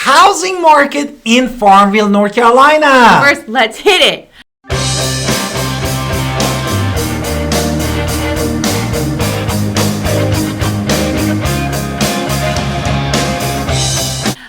housing market in Farmville, North Carolina. First, let's hit it.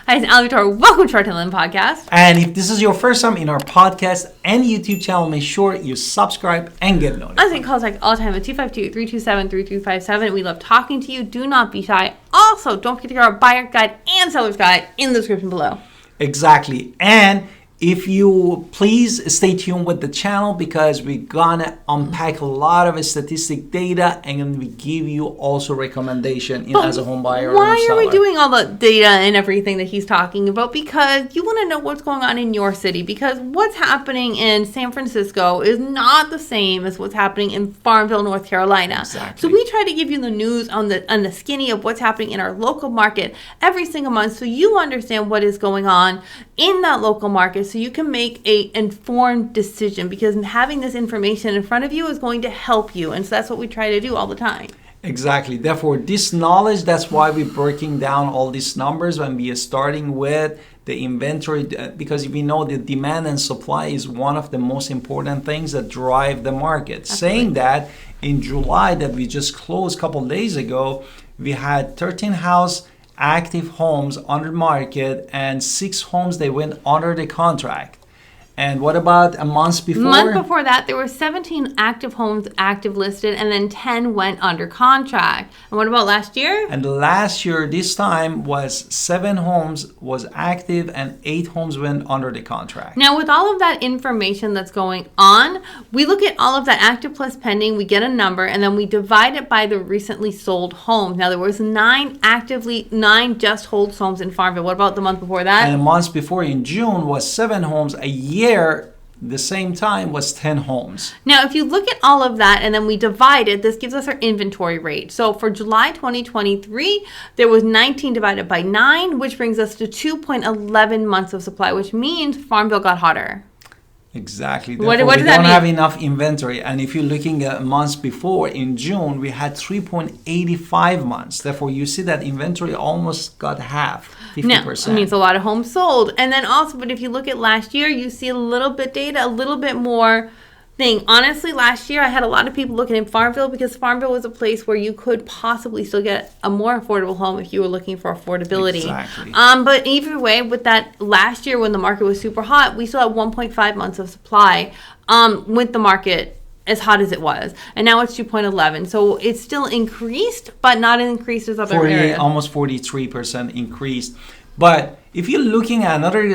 Hi, it's Alan Victoria. Welcome to our Talent Podcast. And if this is your first time in our podcast and YouTube channel, make sure you subscribe and get notified. I think calls like all the time at 252-327-3257. We love talking to you. Do not be shy. Also, don't forget to get our buyer guide and seller's guide in the description below. Exactly. And if you please stay tuned with the channel because we're gonna unpack a lot of statistic data and we give you also recommendation as a home buyer or why seller. are we doing all the data and everything that he's talking about? Because you want to know what's going on in your city, because what's happening in San Francisco is not the same as what's happening in Farmville, North Carolina. Exactly. So we try to give you the news on the skinny of what's happening in our local market every single month so you understand what is going on in that local market so you can make a informed decision, because having this information in front of you is going to help you. And so that's what we try to do all the time. Exactly. Therefore, this knowledge, that's why we're breaking down all these numbers when we are starting with the inventory, because we know the demand and supply is one of the most important things that drive the market. Absolutely. Saying that, in July that we just closed a couple of days ago, we had 13 house active homes under market and 6 homes they went under the contract. And what about a month before? Month before that, there were 17 active homes active listed, and then 10 went under contract. And what about last year? And last year, this time was 7 homes was active and 8 homes went under the contract. Now, with all of that information that's going on, we look at all of that active plus pending, we get a number, and then we divide it by the recently sold homes. Now, there was 9 just hold homes in Farmville. What about the month before that? And a month before, in June, was 7 homes. A year, the same time, was 10 homes. Now, if you look at all of that and then we divide it, this gives us our inventory rate. So for July 2023, there was 19 divided by 9, which brings us to 2.11 months of supply, which means Farmville got hotter. Exactly. What Therefore, does we that don't mean? have enough inventory. And if you're looking at months before, in June, we had 3.85 months. Therefore, you see that inventory almost got half, 50%. Now, it means a lot of homes sold. And then also, but if you look at last year, you see a little bit data, a little bit more thing. Honestly, last year, I had a lot of people looking in Farmville because Farmville was a place where you could possibly still get a more affordable home if you were looking for affordability. Exactly. But either way, with that last year when the market was super hot, we still had 1.5 months of supply with the market as hot as it was. And now it's 2.11. So it's still increased, but not increased as other areas. Almost 43% increased. But if you're looking at another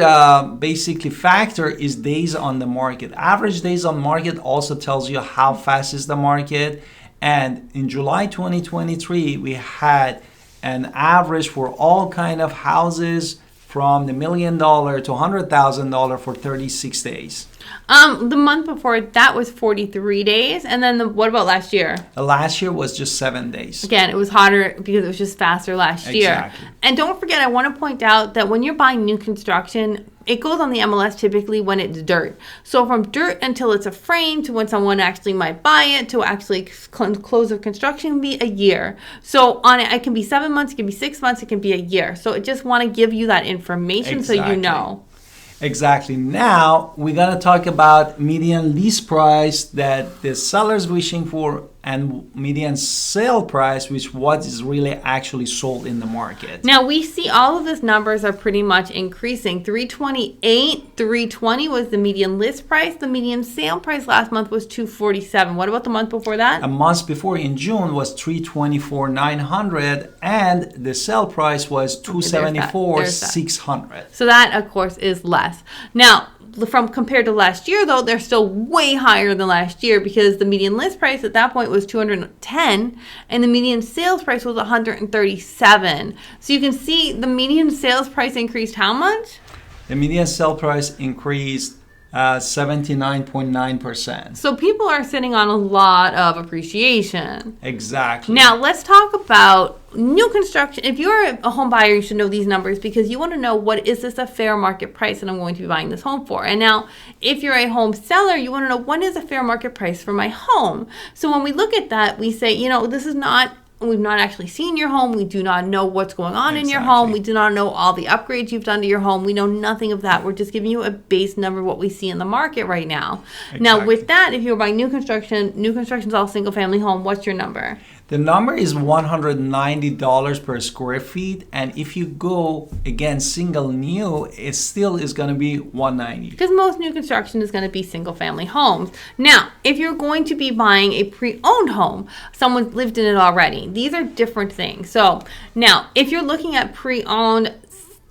basically factor is days on the market. Average days on market also tells you how fast is the market. And in July 2023, we had an average for all kind of houses from the $1 million to $100,000 for 36 days. The month before that was 43 days. And then what about last year? Last year was just 7 days. Again, it was hotter because it was just faster last year. Exactly. And don't forget, I want to point out that when you're buying new construction, it goes on the MLS typically when it's dirt. So from dirt until it's a frame to when someone actually might buy it to actually close of construction can be a year. So on it can be 7 months, it can be 6 months, it can be a year. So I just want to give you that information so you know. Exactly. Now we're going to talk about median lease price that the seller's wishing for and median sale price, which what is really actually sold in the market. Now we see all of these numbers are pretty much increasing. 320 was the median list price. The median sale price last month was 247. What about the month before that? A month before in June was 324,900 and the sale price was 274,600. So that of course is less. Now from compared to last year, though, they're still way higher than last year because the median list price at that point was 210 and the median sales price was 137. So you can see the median sales price increased how much? The median sale price increased 79.9%. So people are sitting on a lot of appreciation. Exactly. Now let's talk about new construction. If you're a home buyer, you should know these numbers because you want to know what is this a fair market price that I'm going to be buying this home for. And now if you're a home seller, you want to know what is a fair market price for my home. So when we look at that, we say, this is not We've not actually seen your home. We do not know what's going on in your Exactly. home. We do not know all the upgrades you've done to your home. We know nothing of that. We're just giving you a base number of what we see in the market right now. Now, Exactly. with that, if you're buying new construction's all single family home, what's your number? The number is $190 per square feet, and if you go again single new, it still is going to be $190. Because most new construction is going to be single family homes. Now, if you're going to be buying a pre-owned home, someone's lived in it already. These are different things. So now, if you're looking at pre-owned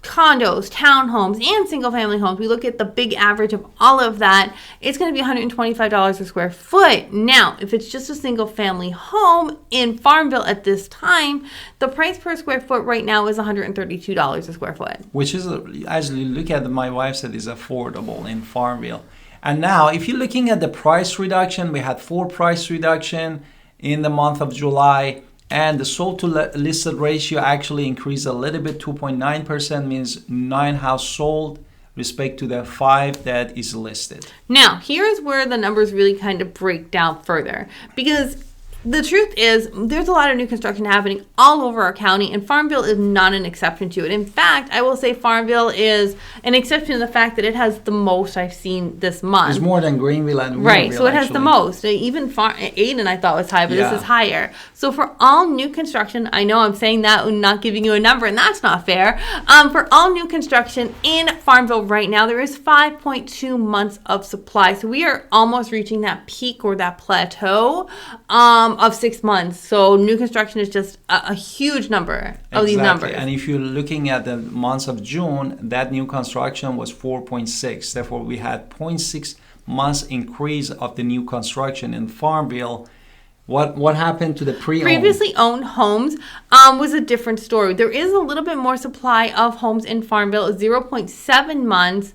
condos, townhomes, and single family homes, we look at the big average of all of that, it's going to be $125 a square foot. Now, if it's just a single family home in Farmville at this time, the price per square foot right now is $132 a square foot. Which is, as you look at, my wife said, is affordable in Farmville. And now, if you're looking at the price reduction, we had 4 price reduction in the month of July. And the sold to listed ratio actually increased a little bit, 2.9%, means 9 house sold respect to the 5 that is listed. Now, here's where the numbers really kind of break down further, because the truth is there's a lot of new construction happening all over our county, and Farmville is not an exception to it. In fact, I will say Farmville is an exception to the fact that it has the most I've seen this month. It's more than Greenville and Winterville. Right, so it has the most. Even Aiden I thought was high, but Yeah. this is higher. So for all new construction, I know I'm saying that and not giving you a number, and that's not fair. For all new construction in Farmville right now, there is 5.2 months of supply. So we are almost reaching that peak or that plateau of 6 months. So new construction is just a huge number of these numbers. And if you're looking at the months of June, that new construction was 4.6. Therefore, we had 0.6 months increase of the new construction in Farmville. What happened to the pre-owned? Previously owned homes was a different story. There is a little bit more supply of homes in Farmville, 0.7 months.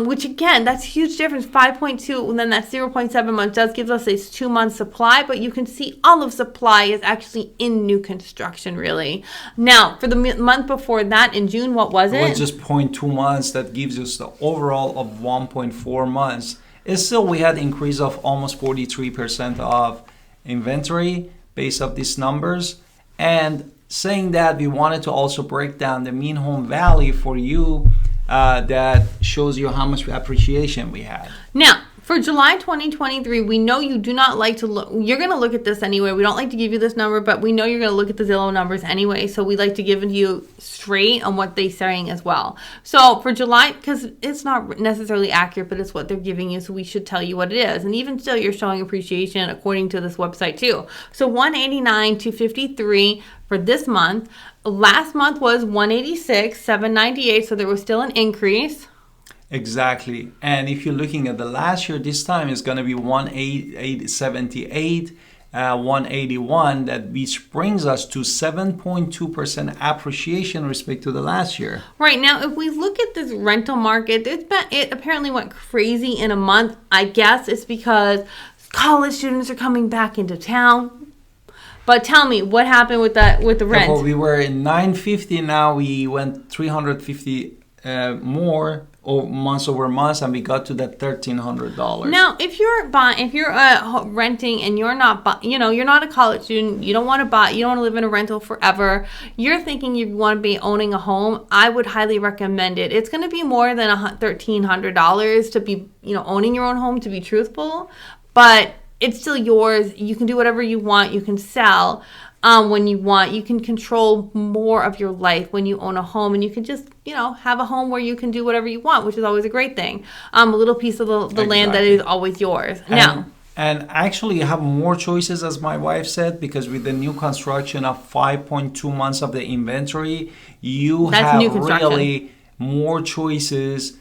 Which again, that's a huge difference. 5.2 and then that 0.7 months does give us a 2 month supply, but you can see all of supply is actually in new construction really. Now, for the month before that in June, what was it? It was just 0.2 months. That gives us the overall of 1.4 months. It's still, we had increase of almost 43% of inventory based off these numbers. And saying that, we wanted to also break down the mean home value for you. That shows you how much appreciation we had. Now, for July 2023, we know you do not like to look. You're going to look at this anyway. We don't like to give you this number, but we know you're going to look at the Zillow numbers anyway. So we like to give it to you straight on what they're saying as well. So for July, because it's not necessarily accurate, but it's what they're giving you. So we should tell you what it is. And even still, you're showing appreciation according to this website too. So 189 to 53 for this month. Last month was 186, 798. So there was still an increase. Exactly. And if you're looking at the last year, this time it's going to be 178, 181, which brings us to 7.2% appreciation respect to the last year. Right. Now, if we look at this rental market, it apparently went crazy in a month. I guess it's because college students are coming back into town. But tell me, what happened with the rent? Well, we were in 950, now we went 350 more months over months, and we got to that $1,300. Now, if you're renting and you're not, you're not a college student, you don't want to live in a rental forever. You're thinking you want to be owning a home. I would highly recommend it. It's going to be more than $1,300 to be, owning your own home. To be truthful, but it's still yours. You can do whatever you want. You can sell when you want. You can control more of your life when you own a home, and you can just, have a home where you can do whatever you want, which is always a great thing. A little piece of the land that is always yours. And actually you have more choices, as my wife said, because with the new construction of 5.2 months of the inventory, you have really more choices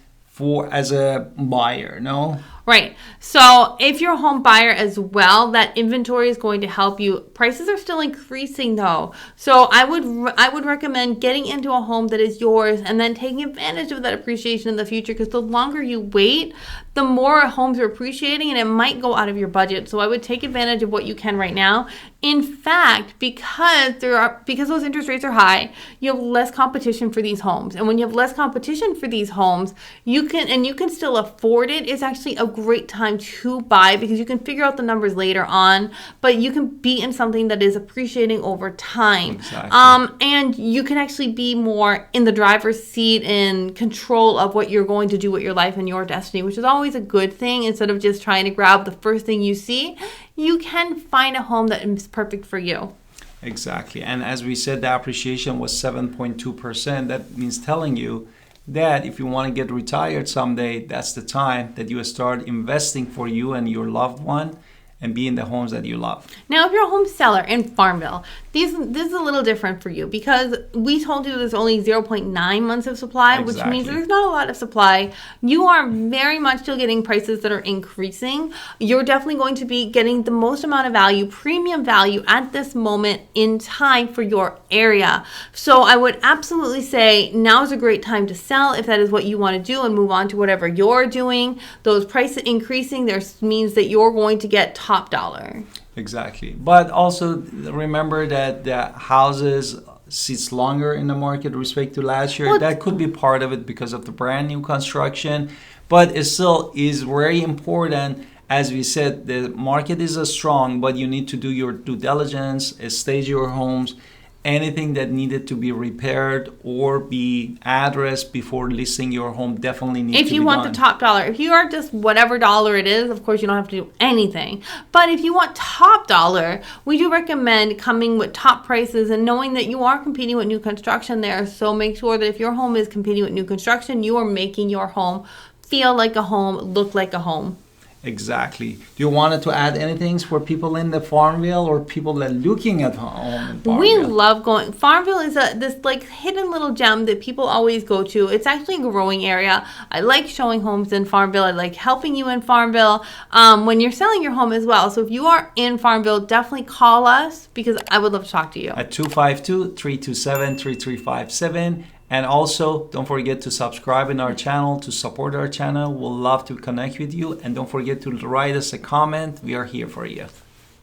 as a buyer, no? Right. So if you're a home buyer as well, that inventory is going to help you. Prices are still increasing though. So I would recommend getting into a home that is yours and then taking advantage of that appreciation in the future, because the longer you wait, the more homes are appreciating, and it might go out of your budget. So I would take advantage of what you can right now. In fact, because those interest rates are high, you have less competition for these homes. And when you have less competition for these homes, you can still afford it. It's actually a great time to buy because you can figure out the numbers later on, but you can be in something that is appreciating over time. Exactly. And you can actually be more in the driver's seat and control of what you're going to do with your life and your destiny, which is always a good thing. Instead of just trying to grab the first thing you see, you can find a home that is perfect for you. Exactly. And as we said, the appreciation was 7.2%. That means telling you that if you want to get retired someday, that's the time that you start investing for you and your loved one and be in the homes that you love. Now, if you're a home seller in Farmville, this is a little different for you because we told you there's only 0.9 months of supply, which means there's not a lot of supply. You are very much still getting prices that are increasing. You're definitely going to be getting the most amount of value, premium value at this moment in time for your area. So I would absolutely say now is a great time to sell if that is what you want to do and move on to whatever you're doing. Those prices increasing, there means that you're going to get top dollar. Exactly. But also remember that the houses sits longer in the market respect to last year. That could be part of it because of the brand new construction. But it still is very important. As we said, the market is strong, but you need to do your due diligence, stage your homes. Anything that needed to be repaired or be addressed before listing your home definitely needs to be done. If you want the top dollar. If you are just whatever dollar it is, of course you don't have to do anything. But if you want top dollar, we do recommend coming with top prices and knowing that you are competing with new construction there. So make sure that if your home is competing with new construction, you are making your home feel like a home, look like a home. Exactly. Do you want to add anything for people in the Farmville or people that are looking at home in Farmville? We love going. Farmville is this like hidden little gem that people always go to. It's actually a growing area. I like showing homes in Farmville. I like helping you in Farmville when you're selling your home as well. So if you are in Farmville, definitely call us because I would love to talk to you. At 252-327-3357. And also, don't forget to subscribe in our channel to support our channel. We'll love to connect with you. And don't forget to write us a comment. We are here for you.